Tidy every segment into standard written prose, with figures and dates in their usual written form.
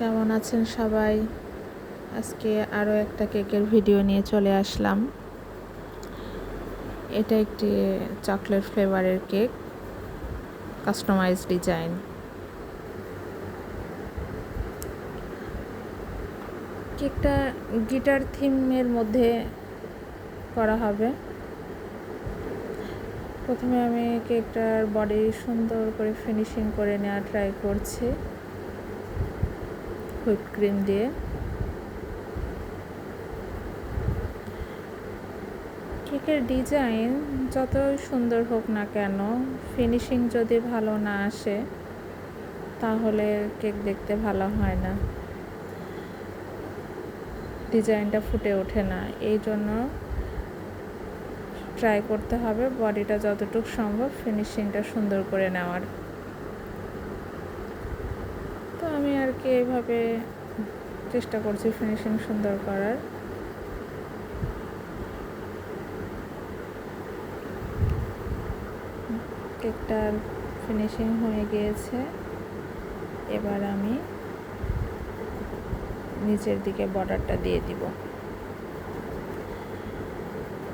কেমন আছেন সবাই? আজকে আরও একটা কেকের ভিডিও নিয়ে চলে আসলাম। এটা একটি চকলেট ফ্লেভারের কেক, কাস্টমাইজ ডিজাইন। কেকটা গিটার থিমের মধ্যে করা হবে। প্রথমে আমি কেকটার বডি সুন্দর করে ফিনিশিং করে নেওয়া ট্রাই করছি হুইপ ক্রিম দিয়ে। কেকের ডিজাইন যতই সুন্দর হোক না কেন, ফিনিশিং যদি ভালো না আসে তাহলে কেক দেখতে ভালো হয় না, ডিজাইনটা ফুটে ওঠে না। এই জন্য ট্রাই করতে হবে বডিটা যতটুকু সম্ভব ফিনিশিংটা সুন্দর করে নেওয়ার। তো আমি আর কি এইভাবে চেষ্টা করছি ফিনিশিং সুন্দর করার। কেকটার ফিনিশিং হয়ে গিয়েছে। এবার আমি নিচের দিকে বর্ডারটা দিয়ে দিব।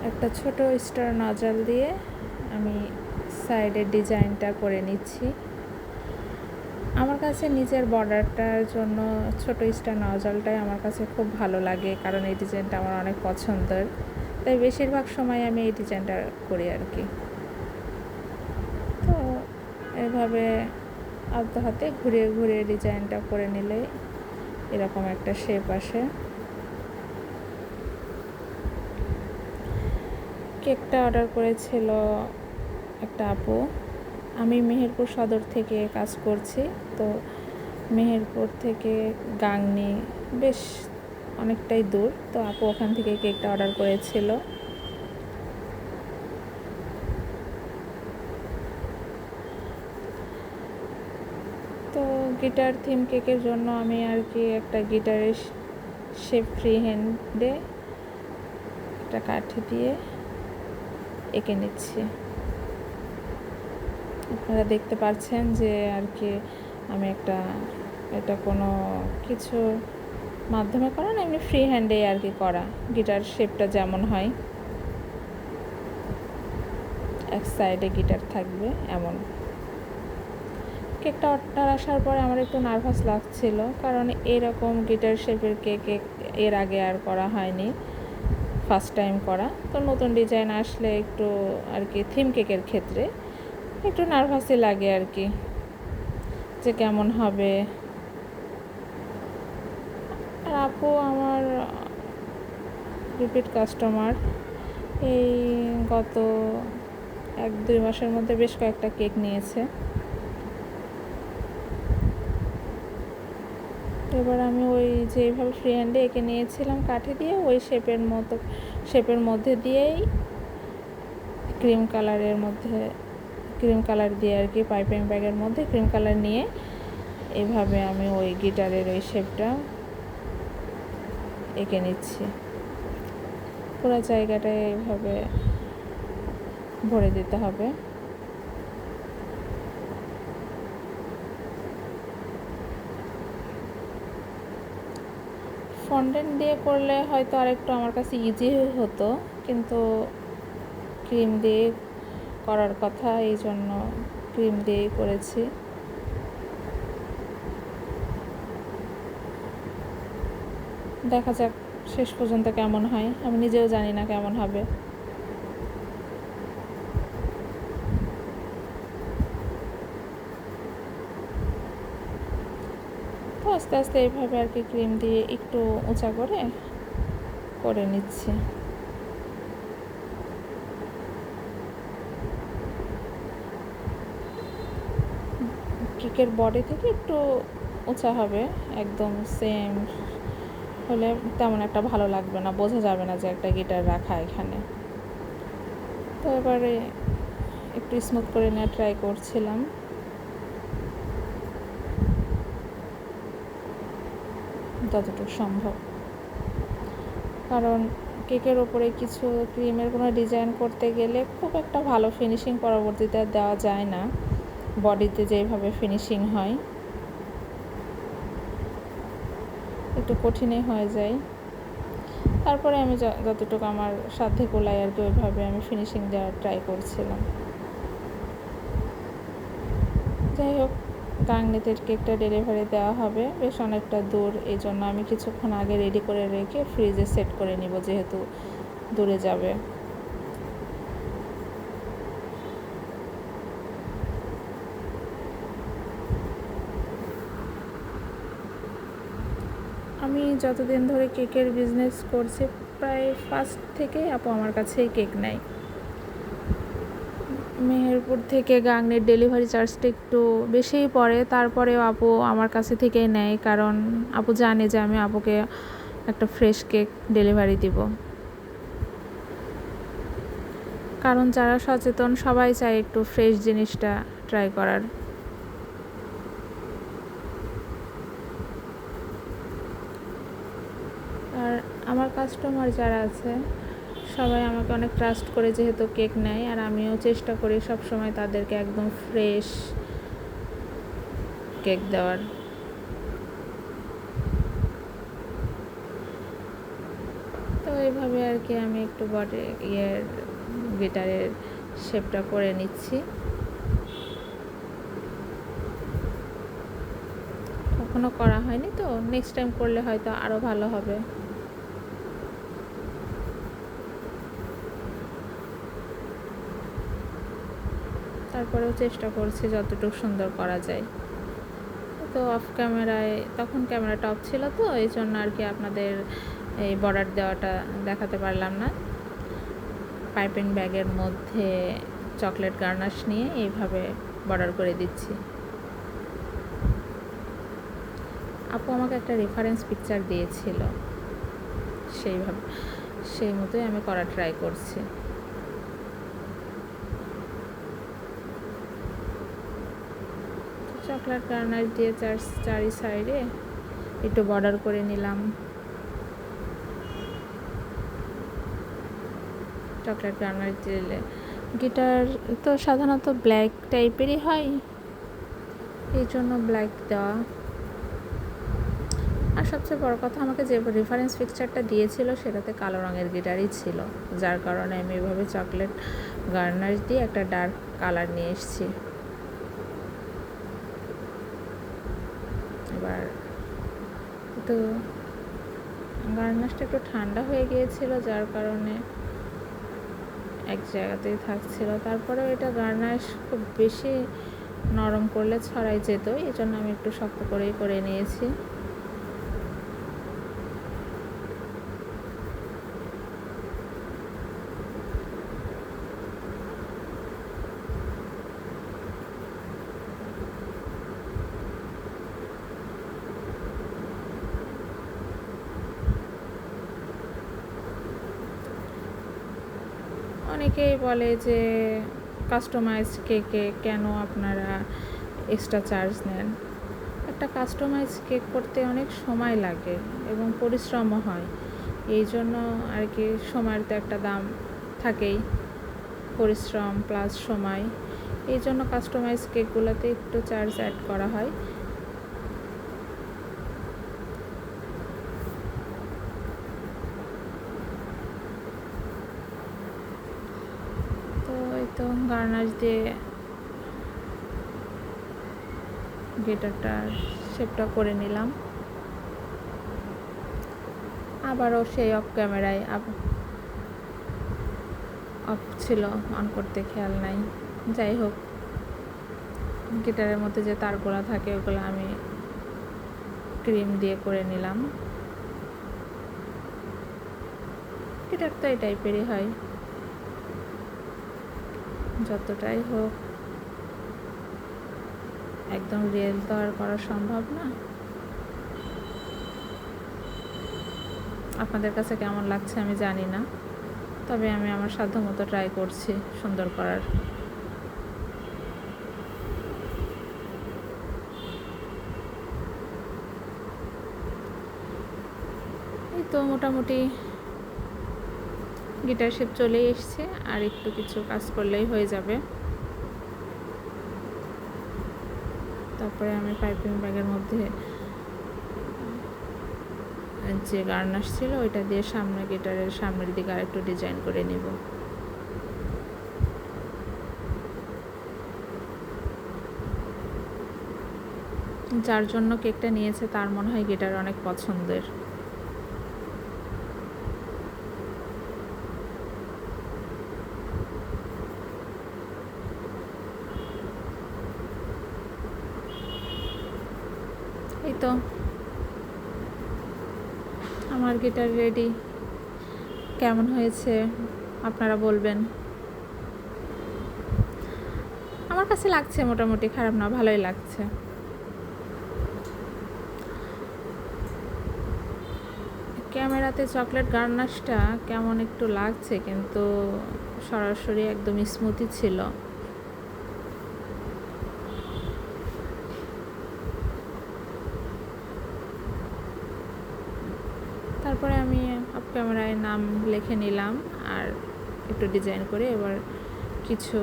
একটা ছোট স্টার নজল দিয়ে আমি সাইডের ডিজাইনটা করে নিচ্ছি। আমার কাছে নিচের বর্ডারটার জন্য ছোট স্টার নজলটাই আমার কাছে খুব ভালো লাগে, কারণ এই ডিজাইনটা আমার অনেক পছন্দের, তাই বেশিরভাগ সময় আমি এই ডিজাইনটা করি আর কি। তো এভাবে আলতো হাতে ঘুরিয়ে ঘুরিয়ে ডিজাইনটা করে নিলে এরকম একটা শেপ আসে। কেকটা অর্ডার করেছিল একটা আপু। আমি মেহেরপুর সদর থেকে কাজ করছি, তো মেহেরপুর থেকে গাংনী বেশ অনেকটাই দূর, তো আপু ওখান থেকে কেকটা অর্ডার করেছিল। তো গিটার থিম কেকের জন্য আমি আর কি একটা গিটারের শেপ ফ্রি হ্যান্ডে একটা কাঠি দিয়ে এঁকে নিচ্ছি। আপনারা দেখতে পাচ্ছেন যে আর কি আমি এটা কোনো কিছু মাধ্যমে করা না, এমনি ফ্রি হ্যান্ডে আর কি করা। গিটার শেপটা যেমন হয়, এক সাইডে গিটার থাকবে এমন। কেকটা অর্ডার আসার পরে আমার একটু নার্ভাস লাগছিল, কারণ এরকম গিটার শেপের কেক এর আগে আর করা হয়নি, ফার্স্ট টাইম করা। তো নতুন ডিজাইন আসলে একটু আর কি থিম কেকের ক্ষেত্রে একটু নার্ভাসই লাগে আর কি, যে কেমন হবে। আর আপু আমার রিপিট কাস্টমার, এই গত 1-2 মাসের মধ্যে বেশ কয়েকটা কেক নিয়েছে। এবার আমি ওই যেভাবে ফ্রি হ্যান্ডে এঁকে নিয়েছিলাম কাঠি দিয়ে, ওই শেপের মধ্যে দিয়েই ক্রিম কালার দিয়ে আর কি পাইপিং ব্যাগের মধ্যে ক্রিম কালার নিয়ে এইভাবে আমি ওই গিটারের ওই শেপটা এঁকে নিচ্ছি। পুরো জায়গাটায় এইভাবে ভরে দিতে হবে। ফন্ডেন্ট দিয়ে করলে হয়তো আরেকটু আমার কাছে ইজি হতো, কিন্তু ক্রিম দিয়ে করার কথা, এই জন্য ক্রিম দিয়েই করেছি। দেখা যাক শেষ পর্যন্ত কেমন হয়, আমি নিজেও জানি না কেমন হবে। তো আস্তে আস্তে এইভাবে আর কি ক্রিম দিয়ে একটু উঁচা করে নিচ্ছি। কেকের বডি থেকে একটু উঁচা হবে, একদম সেম হলে তেমন একটা ভালো লাগবে না, বোঝা যাবে না যে একটা গিটার রাখা এখানে। তো এবারে একটু স্মুথ করে নেওয়া ট্রাই করছিলাম, যতটুকু সম্ভব। কারণ কেকের ওপরে কিছু ক্রিমের কোনো ডিজাইন করতে গেলে খুব একটা ভালো ফিনিশিং পরবর্তীতে দেওয়া যায় না, বডিতে যেভাবে ফিনিশিং হয়। একটু কঠিনই হয়ে যায়। তারপরে আমি যতটুকু আমার সাধ্যে কোলায় আর কি ওইভাবে আমি ফিনিশিং দেওয়ার ট্রাই করছিলাম। যাই হোক, গাংনীতে কেকটা ডেলিভারি দেওয়া হবে, বেশ অনেকটা দূর। এই জন্য আমি কিছুক্ষণ আগে রেডি করে রেখে ফ্রিজে সেট করে নিব, যেহেতু দূরে যাবে। আমি যতদিন ধরে কেকের বিজনেস করছি, প্রায় ফার্স্ট থেকেই আপু আমার কাছেই কেক নেয়। মেহেরপুর থেকে গাংনীর ডেলিভারি চার্জটা একটু বেশিই পড়ে, তারপরেও আপু আমার কাছে থেকেই নেয়, কারণ আপু জানে যে আমি আপুকে একটা ফ্রেশ কেক ডেলিভারি দিব। কারণ যারা সচেতন সবাই চায় একটু ফ্রেশ জিনিসটা ট্রাই করার। আর আমার কাস্টমার যারা আছে সবাই আমাকে অনেক ট্রাস্ট করে যেহেতু কেক নেয়, আর আমিও চেষ্টা করি সবসময় তাদেরকে একদম ফ্রেশ কেক দেওয়ার। তো এইভাবে আর কি আমি একটু গিটারের শেপটা করে নিচ্ছি। কখনো করা হয়নি, তো নেক্সট টাইম করলে হয়তো আরও ভালো হবে। তারপরেও চেষ্টা করছি যতটুকু সুন্দর করা যায়। তো অফ ক্যামেরায়, তখন ক্যামেরাটা অফ ছিল, তো এই জন্য আর কি আপনাদের এই বর্ডার দেওয়াটা দেখাতে পারলাম না। পাইপিং ব্যাগের মধ্যে চকলেট গার্নাশ নিয়ে এইভাবে বর্ডার করে দিচ্ছি। আপু আমাকে একটা রেফারেন্স পিকচার দিয়েছিল, সেই মতোই আমি করা ট্রাই করছি। চকলেট গার্নাশ দিয়ে চারি সাইডে একটু বর্ডার করে নিলাম। চকলেট গার্নাশ দিলে গিটার তো সাধারণত ব্ল্যাক টাইপেরই হয়, এই জন্য ব্ল্যাক দেওয়া। আর সবচেয়ে বড় কথা, আমাকে যে রেফারেন্স পিকচারটা দিয়েছিল সেটাতে কালো রঙের গিটারই ছিল, যার কারণে আমি এভাবে চকলেট গার্নাশ দিয়ে একটা ডার্ক কালার নিয়ে এসেছি। এবার তো গার্নাশটা একটু ঠান্ডা হয়ে গিয়েছিল, যার কারণে এক জায়গাতেই থাকছিল। তারপরেও এটা গার্নাশ খুব বেশি নরম করলে ছড়াই যেত, এই জন্য আমি একটু শক্ত করেই করে নিয়েছি। অনেকেই বলে যে কাস্টমাইজ কেকে কেন আপনারা এক্সট্রা চার্জ নেন। একটা কাস্টমাইজ কেক করতে অনেক সময় লাগে এবং পরিশ্রমও হয়, এই জন্য আর কি সময়ের তো একটা দাম থাকেই, পরিশ্রম প্লাস সময়, এই জন্য কাস্টমাইজ কেকগুলোতে একটু চার্জ অ্যাড করা হয়। তো গার্নাশ দিয়ে গিটারটার শেপটা করে নিলাম। আবারও সেই অফ ক্যামেরায় অফ ছিল, অন করতে খেয়াল নাই। যাই হোক, গিটারের মধ্যে যে তারগুলো থাকে ওগুলো আমি ক্রিম দিয়ে করে নিলাম। গিটার তো এই টাইপেরই হয়, যতটাই হোক একদম রিয়েল তো আর করা সম্ভব না। আপনাদের কাছে কেমন লাগছে আমি জানি না, তবে আমি আমার সাধ্যমতো ট্রাই করছি সুন্দর করার। এই তো মোটামুটি গিটার শেপ চলে এসছে, আর একটু কিছু কাজ করলেই হয়ে যাবে। তারপরে আমি পাইপিং ব্যাগের মধ্যে যে গার্নাশ ছিল ওইটা দিয়ে সামনে গিটারের সামনের দিকে আরেকটু ডিজাইন করে নিব। যার জন্য কেকটা নিয়েছে তার মনে হয় গিটার অনেক পছন্দের। এই তো আমার গিটার রেডি। কেমন হয়েছে আপনারা বলবেন। আমার কাছে লাগছে মোটামুটি খারাপ না, ভালোই লাগছে। ক্যামেরাতে চকলেট গার্নাশটা কেমন একটু লাগছে, কিন্তু সরাসরি একদম স্মুথই ছিল। তারপরে আমি অফ ক্যামেরায় নাম লিখে নিলাম আর একটু ডিজাইন করে এবার কিছু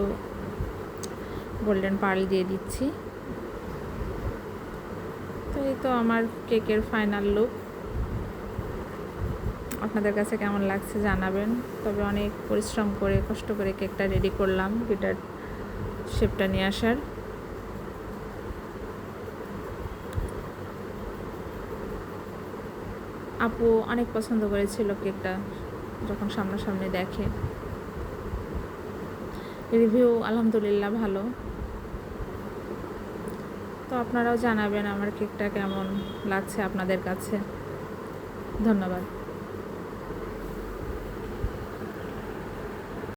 গোল্ডেন পার্ল দিয়ে দিচ্ছি। তো এই তো আমার কেকের ফাইনাল লুক। আপনাদের কাছে কেমন লাগছে জানাবেন। তবে অনেক পরিশ্রম করে কষ্ট করে কেকটা রেডি করলাম গিটার শেপটা নিয়ে আসার। আপু অনেক পছন্দ করেছিল কেকটা যখন সামনাসামনি দেখে। রিভিউ আলহামদুলিল্লাহ ভালো। তো আপনারাও জানাবেন আমার কেকটা কেমন লাগছে আপনাদের কাছে। ধন্যবাদ।